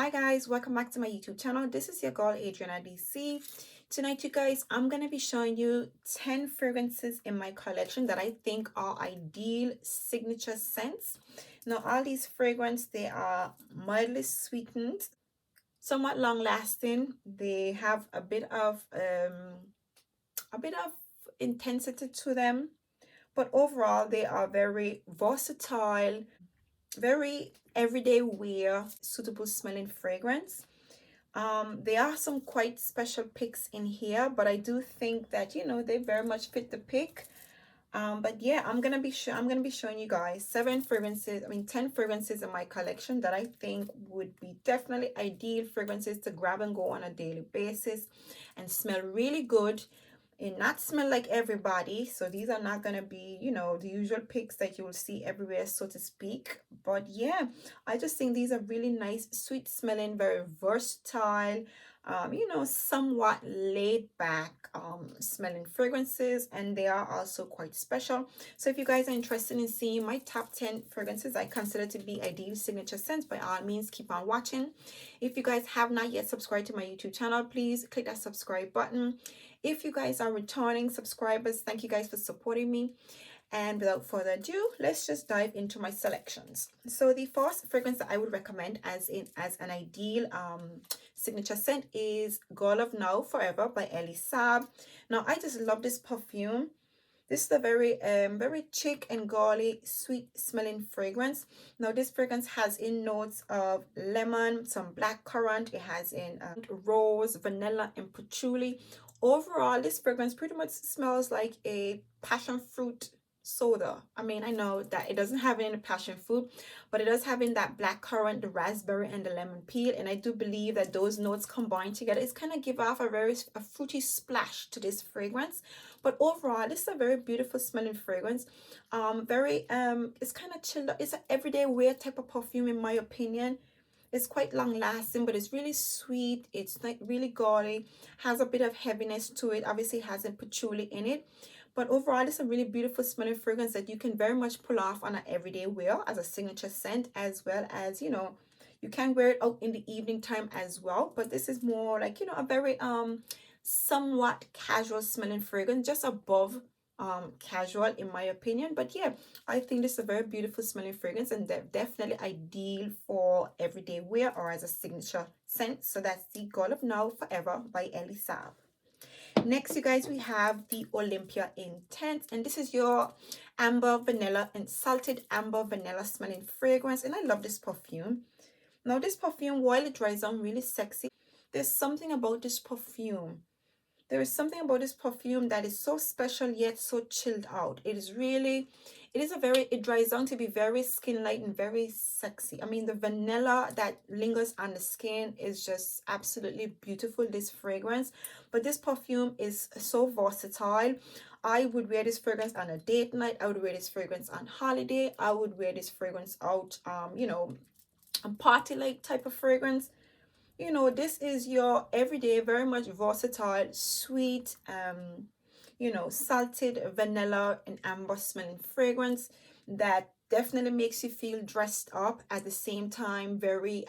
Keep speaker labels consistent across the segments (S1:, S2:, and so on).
S1: Hi guys, welcome back to my YouTube channel. This is your girl Adriana DC. Tonight you guys, I'm going to be showing you 10 fragrances in my collection that I think are ideal signature scents. Now all these fragrances, they are mildly sweetened, somewhat long lasting. They have a bit of intensity to them, but overall they are very versatile, very everyday wear, suitable smelling fragrance. There are some quite special picks in here, but I do think that they very much fit the pick. But yeah, I'm gonna be showing you guys 10 fragrances in my collection that I think would be definitely ideal fragrances to grab and go on a daily basis and smell really good and not smell like everybody. So these are not going to be, the usual picks that you will see everywhere, so to speak. But yeah, I just think these are really nice, sweet smelling, very versatile, somewhat laid back smelling fragrances, and they are also quite special. So if you guys are interested in seeing my top 10 fragrances I consider to be ideal signature scents, by all means keep on watching. If you guys have not yet subscribed to my YouTube channel, please click that subscribe button. If you guys are returning subscribers, thank you guys for supporting me. And without further ado, let's just dive into my selections. So the first fragrance that I would recommend as an ideal signature scent is Girl of Now Forever by Saab. Now I just love this perfume. This is a very chic and girly, sweet smelling fragrance. Now this fragrance has in notes of lemon, some black currant. It has in rose, vanilla, and patchouli. Overall, this fragrance pretty much smells like a passion fruit soda. I mean, I know that it doesn't have any passion fruit, but it does have in that black currant, the raspberry, and the lemon peel. And I do believe that those notes combined together is kind of give off a fruity splash to this fragrance. But overall, this is a very beautiful smelling fragrance. It's kind of chilled. It's an everyday wear type of perfume in my opinion. It's quite long lasting, but it's really sweet. It's like really gaudy, has a bit of heaviness to it. Obviously, it has a patchouli in it. But overall, it's a really beautiful smelling fragrance that you can very much pull off on an everyday wear as a signature scent, as well as, you can wear it out in the evening time as well. But this is more like, a very somewhat casual smelling fragrance, just above casual in my opinion. But yeah, I think this is a very beautiful smelling fragrance and definitely ideal for everyday wear or as a signature scent. So that's the Girl of Now Forever by Saab. Next, you guys, we have the Olympia Intense, and this is your amber vanilla and salted amber vanilla smelling fragrance, and I love this perfume. Now this perfume, while it dries on really sexy, there's something about this perfume. There is something about this perfume that is so special yet so chilled out. It dries down to be very skin light and very sexy. I mean, the vanilla that lingers on the skin is just absolutely beautiful, this fragrance. But this perfume is so versatile. I would wear this fragrance on a date night. I would wear this fragrance on holiday. I would wear this fragrance out, a party like type of fragrance. This is your everyday, very much versatile, sweet, salted vanilla and amber smelling fragrance that definitely makes you feel dressed up at the same time, very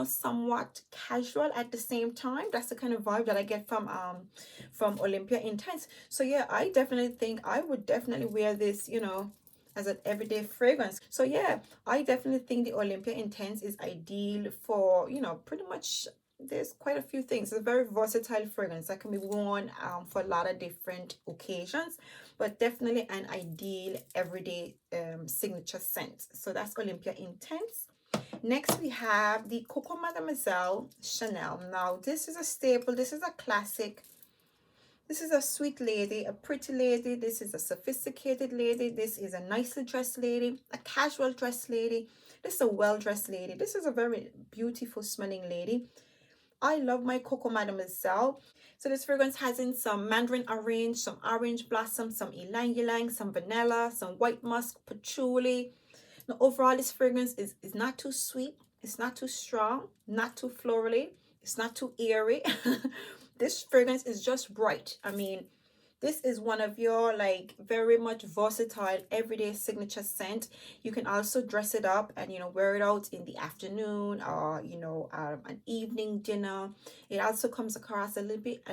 S1: somewhat casual at the same time. That's the kind of vibe that I get from Olympia Intense. So yeah, I definitely think I would definitely wear this, as an everyday fragrance. So yeah, I definitely think the Olympia Intense is ideal for, pretty much there's quite a few things. It's a very versatile fragrance that can be worn for a lot of different occasions, but definitely an ideal everyday signature scent. So that's Olympia Intense. Next, we have the Coco Mademoiselle Chanel. Now, this is a staple. This is a classic. This is a sweet lady, a pretty lady. This is a sophisticated lady. This is a nicely dressed lady, a casual dressed lady. This is a well-dressed lady. This is a very beautiful smelling lady. I love my Coco Mademoiselle. So this fragrance has in some mandarin orange, some orange blossom, some ylang ylang, some vanilla, some white musk, patchouli. Now overall, this fragrance is not too sweet. It's not too strong, not too florally. It's not too airy. This fragrance is just bright. I mean, This is one of your like very much versatile everyday signature scent. You can also dress it up and wear it out in the afternoon, or an evening dinner. It also comes across a little bit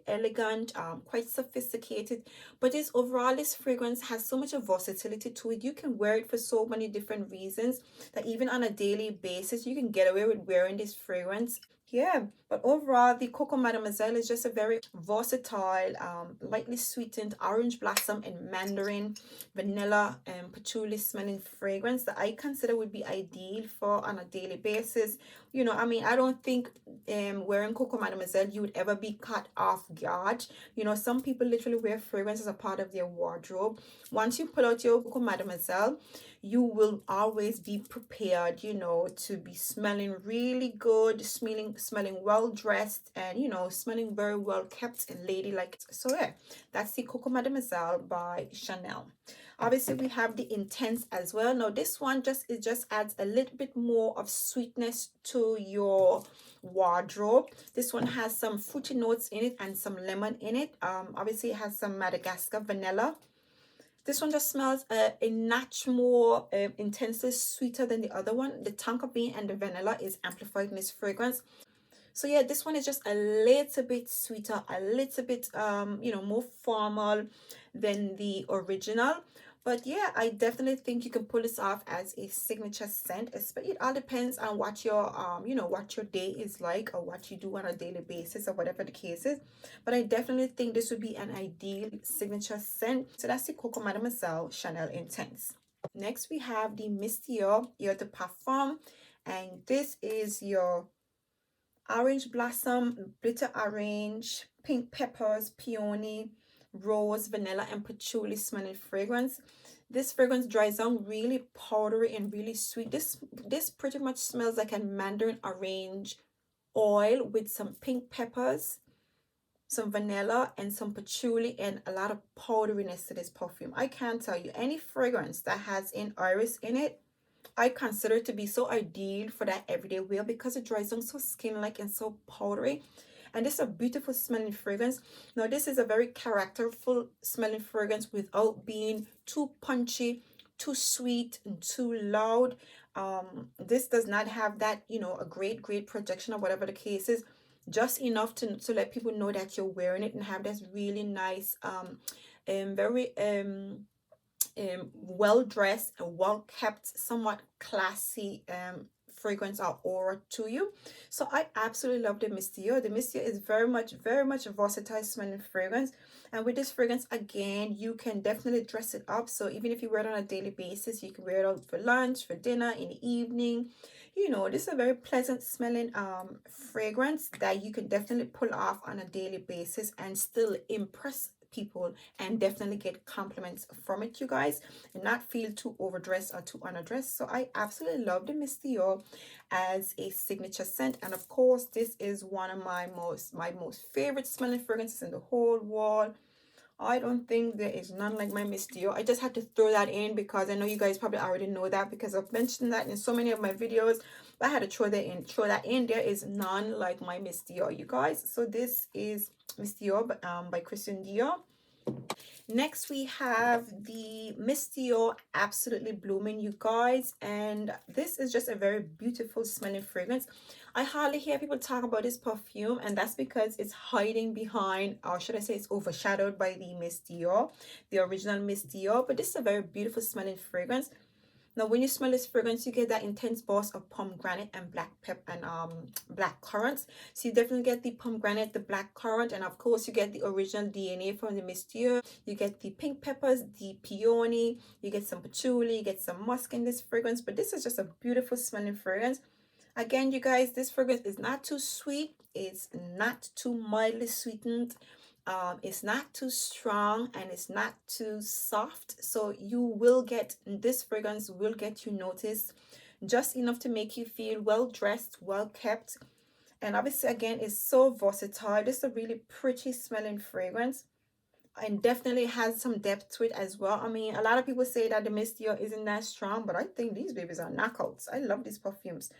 S1: elegant, quite sophisticated. But this overall, this fragrance has so much of versatility to it. You can wear it for so many different reasons that even on a daily basis you can get away with wearing this fragrance. Yeah, but overall, the Coco Mademoiselle is just a very versatile, lightly sweetened orange blossom and mandarin, vanilla, and patchouli smelling fragrance that I consider would be ideal for on a daily basis. I mean, I don't think wearing Coco Mademoiselle you would ever be caught off guard. Some people literally wear fragrance as a part of their wardrobe. Once you pull out your Coco Mademoiselle, you will always be prepared, to be smelling really good, smelling well dressed, and smelling very well kept and ladylike. So yeah, that's the Coco Mademoiselle by Chanel. Obviously, we have the Intense as well. Now, this one just adds a little bit more of sweetness to your wardrobe. This one has some fruity notes in it and some lemon in it. Obviously, it has some Madagascar vanilla. This one just smells a notch more intensely sweeter than the other one. The tonka bean and the vanilla is amplified in this fragrance. So yeah, this one is just a little bit sweeter, a little bit more formal than the original. But yeah, I definitely think you can pull this off as a signature scent. It all depends on what your what your day is like, or what you do on a daily basis, or whatever the case is. But I definitely think this would be an ideal signature scent. So that's the Coco Mademoiselle Chanel Intense. Next we have the Mistio Eau de Parfum, and this is your orange blossom, bitter orange, pink peppers, peony, rose, vanilla, and patchouli smelling fragrance. This fragrance dries down really powdery and really sweet. This pretty much smells like a mandarin orange oil with some pink peppers, some vanilla, and some patchouli, and a lot of powderiness to this perfume. I can't tell you, any fragrance that has an iris in it, I consider it to be so ideal for that everyday wear because it dries down so skin-like and so powdery. And this is a beautiful smelling fragrance. Now, this is a very characterful smelling fragrance without being too punchy, too sweet, and too loud. This does not have that, a great projection or whatever the case is. Just enough to let people know that you're wearing it and have this really nice, very well dressed and well kept, somewhat classy fragrance or aura to you. So I absolutely love the Mistio. The Mistio is very much a versatile smelling fragrance. And with this fragrance, again, you can definitely dress it up. So even if you wear it on a daily basis, you can wear it out for lunch, for dinner, in the evening. This is a very pleasant smelling fragrance that you can definitely pull off on a daily basis and still impress people and definitely get compliments from it, you guys, and not feel too overdressed or too underdressed. So I absolutely love the Mistio as a signature scent. And of course, this is one of my most favorite smelling fragrances in the whole world. I don't think there is none like my Mistio. I just had to throw that in because I know you guys probably already know that because I've mentioned that in so many of my videos. But I had to throw that in. There is none like my Mistio, you guys. So this is Mistio by Christian Dior. Next, we have the Mistio Absolutely Blooming, you guys. And this is just a very beautiful smelling fragrance. I hardly hear people talk about this perfume, and that's because it's hiding behind, or should I say it's overshadowed by the Mistio, the original Mistio. But this is a very beautiful smelling fragrance. Now, when you smell this fragrance, you get that intense burst of pomegranate and black currants. So you definitely get the pomegranate, the black currant, and of course you get the original DNA from the Mistio. You get the pink peppers, the peony, you get some patchouli, you get some musk in this fragrance. But this is just a beautiful smelling fragrance. Again, you guys, this fragrance is not too sweet. It's not too mildly sweetened. It's not too strong and it's not too soft. So you will get, this fragrance will get you noticed just enough to make you feel well dressed, well kept. And obviously, again, it's so versatile. This is a really pretty smelling fragrance and definitely has some depth to it as well. I mean, a lot of people say that the Mistio isn't that strong, but I think these babies are knockouts. I love these perfumes.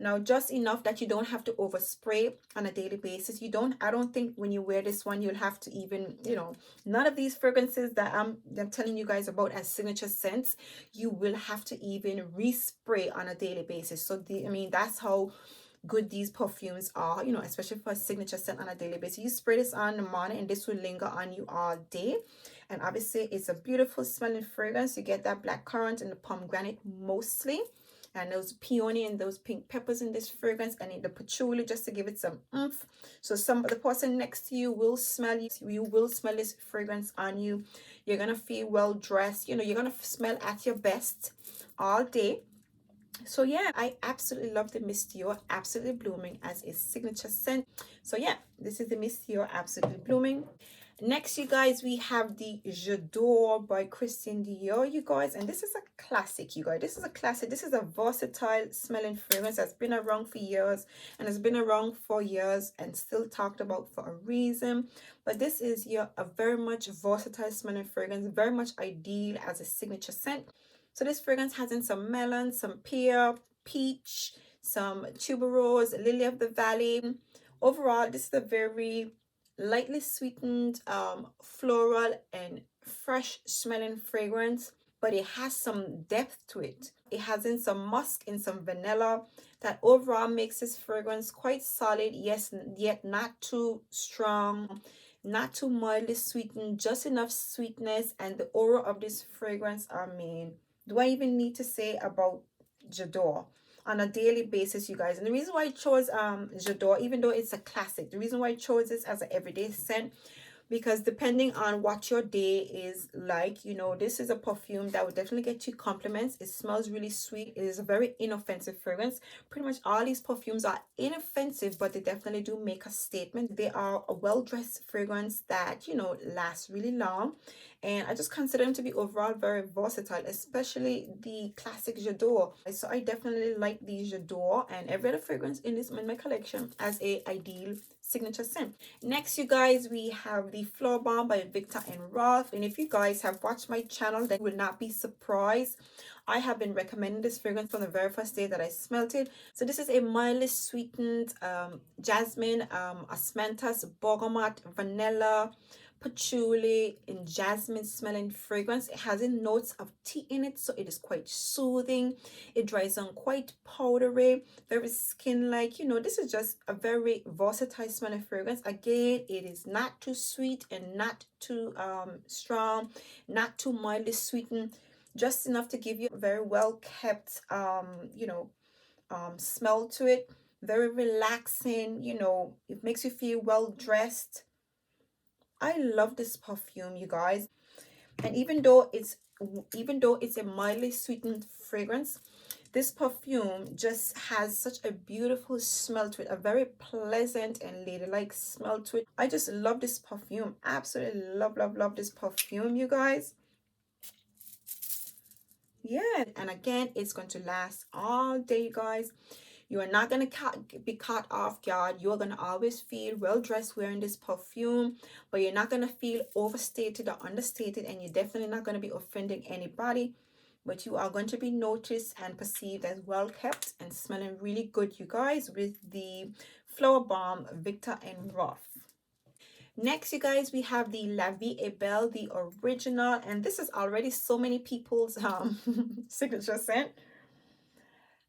S1: Now, just enough that you don't have to overspray on a daily basis. I don't think when you wear this one, you'll have to even, none of these fragrances that I'm telling you guys about as signature scents, you will have to even respray on a daily basis. So that's how good these perfumes are, especially for a signature scent on a daily basis. You spray this on in the morning and this will linger on you all day. And obviously it's a beautiful smelling fragrance. You get that black currant and the pomegranate mostly, and those peony and those pink peppers in this fragrance, and in the patchouli just to give it some oomph. So the person next to you will smell you will smell this fragrance on you. You're gonna feel well dressed, you're gonna smell at your best all day. So yeah, I absolutely love the Mistio Absolutely Blooming as a signature scent. So yeah, this is the Mistio Absolutely Blooming. Next, you guys, we have the J'adore by Christian Dior, you guys. And this is a classic, you guys. This is a classic. This is a versatile smelling fragrance that's been around for years. And has been around for years and still talked about for a reason. But this is a very much versatile smelling fragrance. Very much ideal as a signature scent. So this fragrance has in some melon, some pear, peach, some tuberose, lily of the valley. Overall, this is a very lightly sweetened, floral and fresh smelling fragrance, but it has some depth to it. It has in some musk and some vanilla that overall makes this fragrance quite solid, yes, yet not too strong, not too mildly sweetened, just enough sweetness. And the aura of this fragrance, do I even need to say about J'adore on a daily basis, you guys? And the reason why I chose J'adore, even though it's a classic, the reason why I chose this as an everyday scent, because depending on what your day is like, this is a perfume that would definitely get you compliments. It smells really sweet. It is a very inoffensive fragrance. Pretty much all these perfumes are inoffensive, but they definitely do make a statement. They are a well-dressed fragrance that lasts really long, and I just consider them to be overall very versatile, especially the classic J'adore. So I definitely like the J'adore and every other fragrance in my collection as a ideal signature scent. Next, you guys, we have the Flowerbomb by Viktor and Rolf. And if you guys have watched my channel, then you will not be surprised. I have been recommending this fragrance from the very first day that I smelt it. So this is a mildly sweetened jasmine, osmanthus, bergamot, vanilla, patchouli and jasmine smelling fragrance. It has in notes of tea in it, so it is quite soothing. It dries on quite powdery, very skin like. This is just a very versatile smelling fragrance. Again, it is not too sweet and not too strong, not too mildly sweetened, just enough to give you a very well kept smell to it. Very relaxing. It makes you feel well dressed. I love this perfume, you guys. And even though it's a mildly sweetened fragrance, this perfume just has such a beautiful smell to it, a very pleasant and ladylike smell to it. I just love this perfume. Absolutely love this perfume, you guys. Yeah, and again, it's going to last all day, you guys. You are not going to be caught off guard. You are going to always feel well dressed wearing this perfume, but you're not going to feel overstated or understated, and you're definitely not going to be offending anybody. But you are going to be noticed and perceived as well kept and smelling really good, you guys, with the Flowerbomb Viktor and Rolf. Next, you guys, we have the La Vie Est Belle, the original, and this is already so many people's signature scent.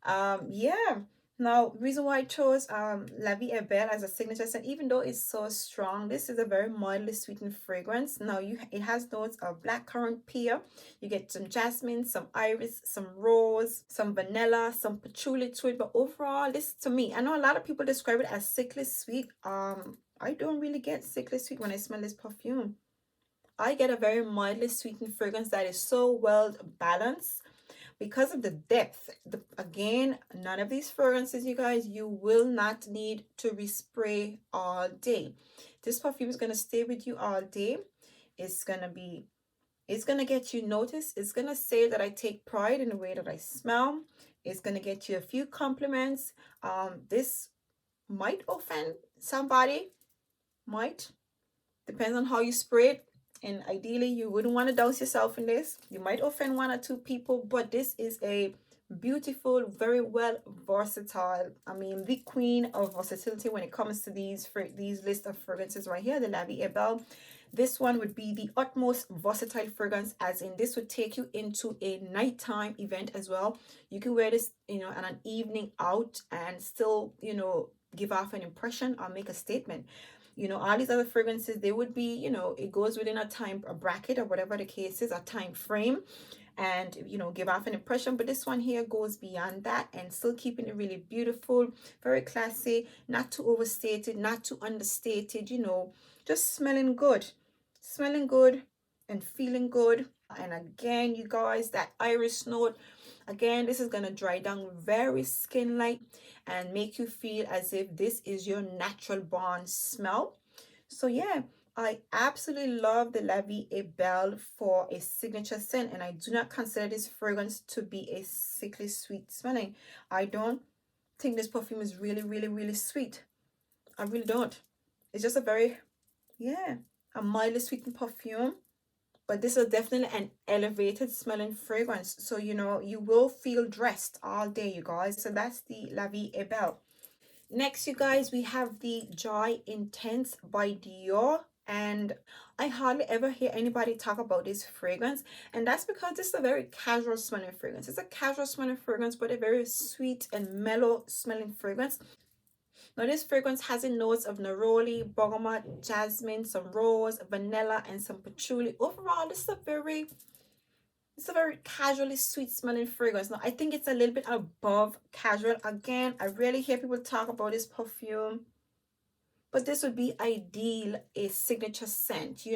S1: Yeah. Now, reason why I chose La Vie Est Belle as a signature scent, even though it's so strong, this is a very mildly sweetened fragrance. Now, it has notes of blackcurrant, pear. You get some jasmine, some iris, some rose, some vanilla, some patchouli to it. But overall, this to me, I know a lot of people describe it as sickly sweet. I don't really get sickly sweet when I smell this perfume. I get a very mildly sweetened fragrance that is so well balanced because of the depth. Again, none of these fragrances, you guys, you will not need to respray all day. This perfume is going to stay with you all day. It's going to get you noticed. It's going to say that I take pride in the way that I smell. It's going to get you a few compliments. This might offend somebody, might. Depends on how you spray it. And ideally, you wouldn't want to douse yourself in this. You might offend one or two people, but this is a beautiful, very well versatile. I mean, the queen of versatility when it comes to these list of fragrances right here, the La Vie Est Belle. This one would be the utmost versatile fragrance, as in this would take you into a nighttime event as well. You can wear this, on an evening out and still, give off an impression or make a statement. All these other fragrances, they would be, it goes within a bracket or whatever the case is, a time frame, and give off an impression. But this one here goes beyond that and still keeping it really beautiful, very classy, not too overstated, not too understated, just smelling good and feeling good. And again, you guys, that iris note, again, this is going to dry down very skin light and make you feel as if this is your natural born smell. So yeah, I absolutely love the La Vie Est Belle for a signature scent, and I do not consider this fragrance to be a sickly sweet smelling. I don't think this perfume is really, really, really sweet. I really don't. It's just a very, yeah, a mildly sweetened perfume. But this is definitely an elevated smelling fragrance. So, you will feel dressed all day, you guys. So that's the La Vie Est Belle. Next, you guys, we have the Joy Intense by Dior. And I hardly ever hear anybody talk about this fragrance. And that's because this is a very casual smelling fragrance. It's a casual smelling fragrance, but a very sweet and mellow smelling fragrance. Now, this fragrance has the notes of neroli, bergamot, jasmine, some rose, vanilla, and some patchouli. Overall, this is a very casually sweet smelling fragrance. Now, I think it's a little bit above casual. Again, I rarely hear people talk about this perfume, but this would be ideal a signature scent.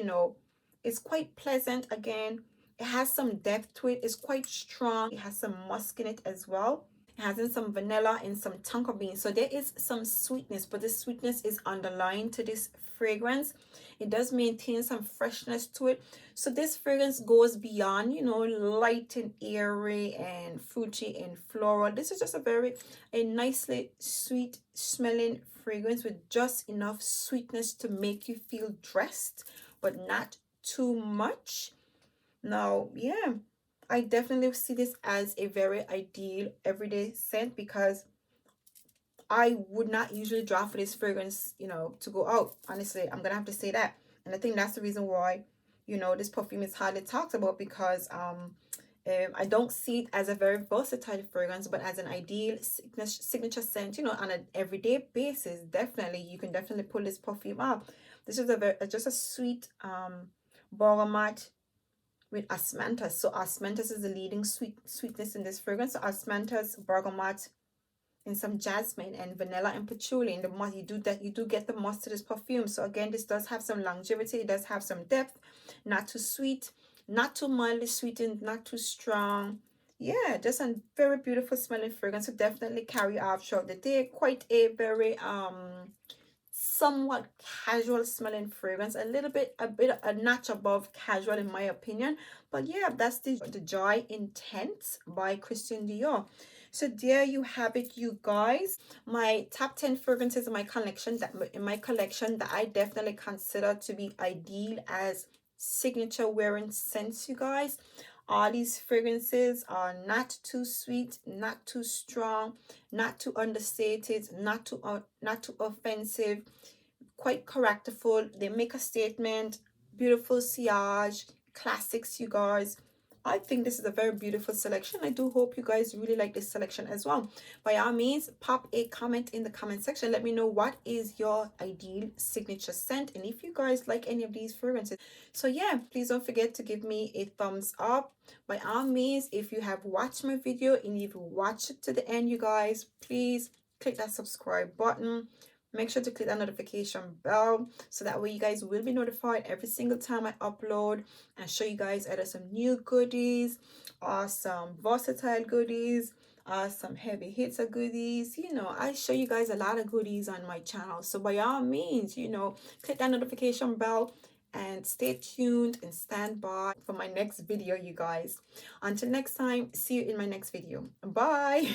S1: It's quite pleasant. Again, it has some depth to it. It's quite strong. It has some musk in it as well. It has in some vanilla and some tonka bean. So there is some sweetness, but the sweetness is underlying to this fragrance. It does maintain some freshness to it. So this fragrance goes beyond, light and airy and fruity and floral. This is just a nicely sweet smelling fragrance with just enough sweetness to make you feel dressed, but not too much. Now, yeah, I definitely see this as a very ideal everyday scent because I would not usually draw for this fragrance, to go out. Honestly, I'm gonna have to say that. And I think that's the reason why, this perfume is hardly talked about because I don't see it as a very versatile fragrance, but as an ideal signature scent, on an everyday basis. Definitely, you can definitely pull this perfume off. This is just a sweet bergamot with osmanthus. So osmanthus is the leading sweetness in this fragrance. So osmanthus, bergamot, and some jasmine and vanilla and patchouli. And the moss, you do get the moss to this perfume. So again, this does have some longevity. It does have some depth. Not too sweet, not too mildly sweetened, not too strong. Yeah, just a very beautiful smelling fragrance. So definitely carry off throughout the day. Quite a very somewhat casual smelling fragrance, a notch above casual in my opinion. But yeah, that's the Joy Intense by Christian Dior. So there you have it, you guys. My top 10 fragrances in my collection that I definitely consider to be ideal as signature wearing scents, you guys. All these fragrances are not too sweet, not too strong, not too understated, not too offensive, quite characterful. They make a statement, beautiful sillage, classics, you guys. I think this is a very beautiful selection. I do hope you guys really like this selection as well. By all means, pop a comment in the comment section. Let me know what is your ideal signature scent and if you guys like any of these fragrances. So yeah, please don't forget to give me a thumbs up. By all means, if you have watched my video and if you watch it to the end, you guys, please click that subscribe button. Make sure to click that notification bell so that way you guys will be notified every single time I upload and show you guys either some new goodies or some versatile goodies or some heavy hitter goodies. I show you guys a lot of goodies on my channel. So by all means, click that notification bell and stay tuned and stand by for my next video, you guys. Until next time, see you in my next video. Bye.